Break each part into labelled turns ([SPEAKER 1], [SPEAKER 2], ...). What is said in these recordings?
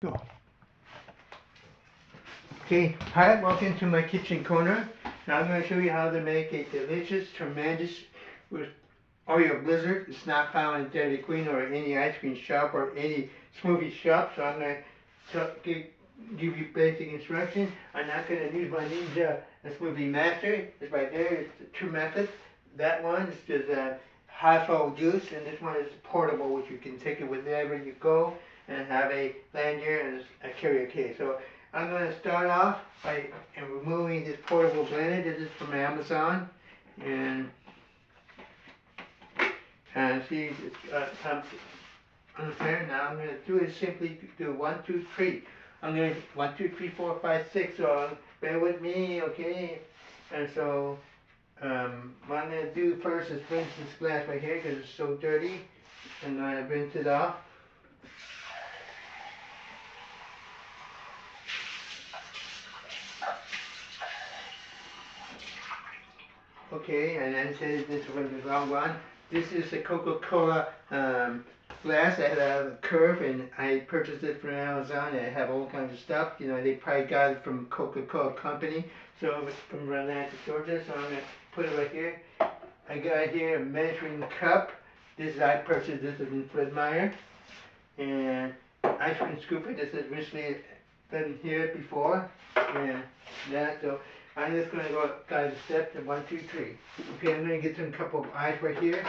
[SPEAKER 1] Go. Okay, hi, welcome to my kitchen corner. Now I'm going to show you how to make a delicious, tremendous with Oreo Blizzard. It's not found in Dairy Queen or any ice cream shop or any smoothie shop, so I'm going to give you basic instructions. I'm not going to use my Ninja Smoothie Master. It's right there. It's the two methods. That one is just household juice, and this one is portable, which you can take it wherever you go and have a lanyard and a carrier case. So I'm going to start off by removing this portable blender. This is from Amazon, and see, it's unfair. Now I'm going to do is simply do 1, 2, 3. I'm going to 1, 2, 3, 4, 5, 6. So bear with me, okay? And so what I'm going to do first is rinse this glass right here because it's so dirty, and I rinse it off. Okay, and then says this was the wrong one. This is a Coca-Cola glass that had a curve, and I purchased it from Amazon. And I have all kinds of stuff. You know, they probably got it from Coca-Cola company. So it's from Atlanta, Georgia. So I'm gonna put it right here. I got here a measuring cup. This is I purchased this in Fred Meyer, and ice cream scooper. This is recently been here before, and that so. I'm just going to go guys steps and 1, 2, 3. Okay, I'm going to get some couple of ice right here.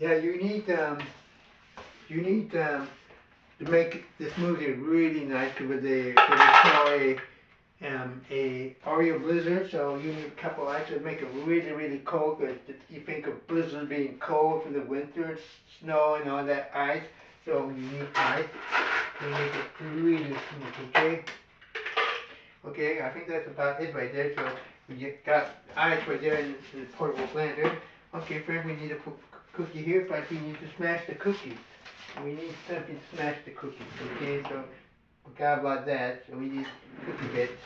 [SPEAKER 1] Yeah, you need to make the smoothie really nice with a what they call a Oreo Blizzard. So you need a couple of ice to make it really cold. Because you think of Blizzard being cold for the winter, snow and all that ice. So you need ice. To make it really smooth, okay? Okay, I think that's about it right there. So we got ice right there in the portable blender. Okay, friends, we need to put cookie here, but we need to smash the cookies. We need something to smash the cookies, okay? So forgot about that. So we need cookie bits.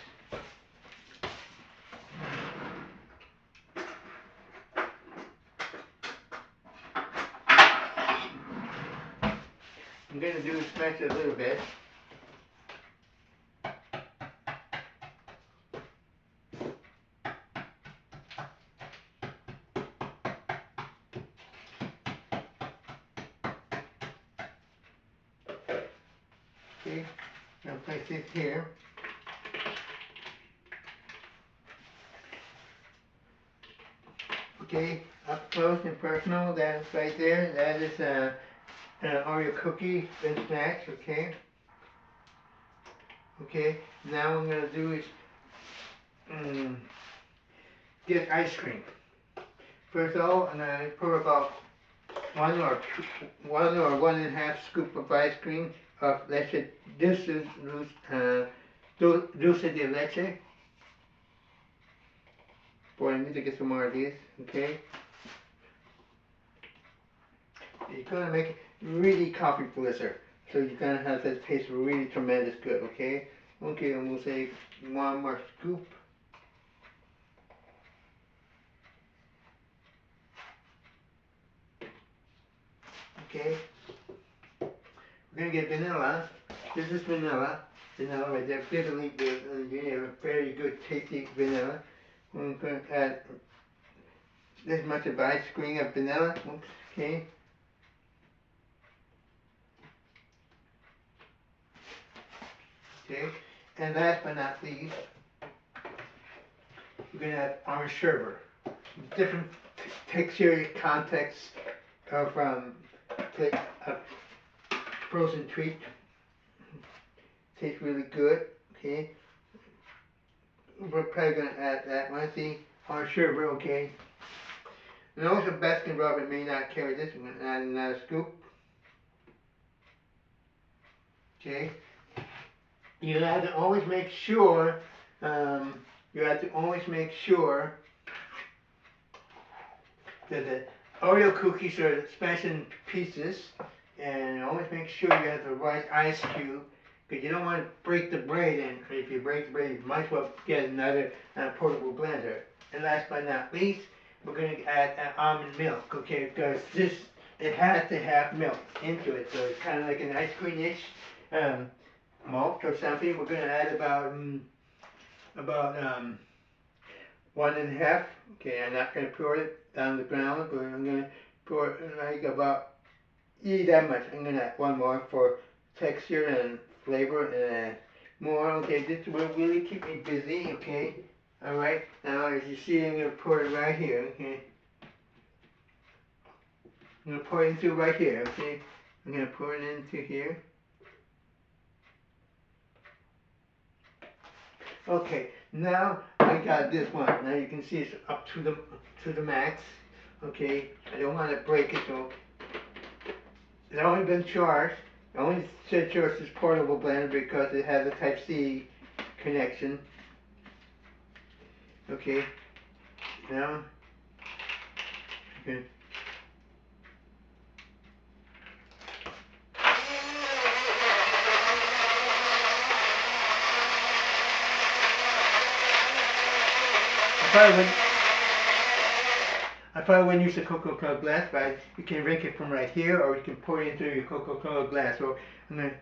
[SPEAKER 1] I'm going to do is smash it a little bit. Okay, I'll place this here. Okay, up close and personal, that's right there. That is an Oreo cookie been smashed, okay? Okay, now what I'm going to do is get ice cream. First of all, I'm going to pour about 1 or 1.5 scoop of ice cream of leche, dulce de leche. Boy, I need to get some more of these, okay? You're going to make it really coffee blizzard. So you're going to have that taste really tremendous good, okay? Okay, and we'll say 1 more scoop. Okay. We're going to get vanilla. This is vanilla. Vanilla right there, bitterly good. And you have a very good tasty vanilla. We're going to add this much of ice cream of vanilla. Oops, okay. Okay. And last but not least, we're going to add orange sherbet. Different texture context of frozen treat. Tastes really good. Okay. We're probably going to add that one. See, orange sherbet, okay. And also Baskin Robbins may not carry this. I'm going to add another scoop. Okay. You have to always make sure. That the Oreo cookies are smashed in pieces, and always make sure you have the right ice cube, because you don't want to break the bread, and if you break the bread, you might as well get another portable blender. And last but not least, we're going to add almond milk, okay, because it has to have milk into it, so it's kind of like an ice cream-ish malt or something. We're gonna add about 1.5. Okay, I'm not gonna pour it down the ground, but I'm gonna pour it like about that much. I'm gonna add one more for texture and flavor and more. Okay, this will really keep me busy. Okay, all right. Now as you see, I'm gonna pour it right here. Okay, I'm gonna pour it into right here. Okay, I'm gonna pour it into here. Okay, now I got this one. Now you can see it's up to the max. Okay, I don't want to break it, so it's only been charged. I only said charged this portable blender because it has a Type C connection. Okay, now okay. I probably wouldn't use a Coca-Cola glass, but you can drink it from right here, or you can pour it into your Coca-Cola glass. So I'm gonna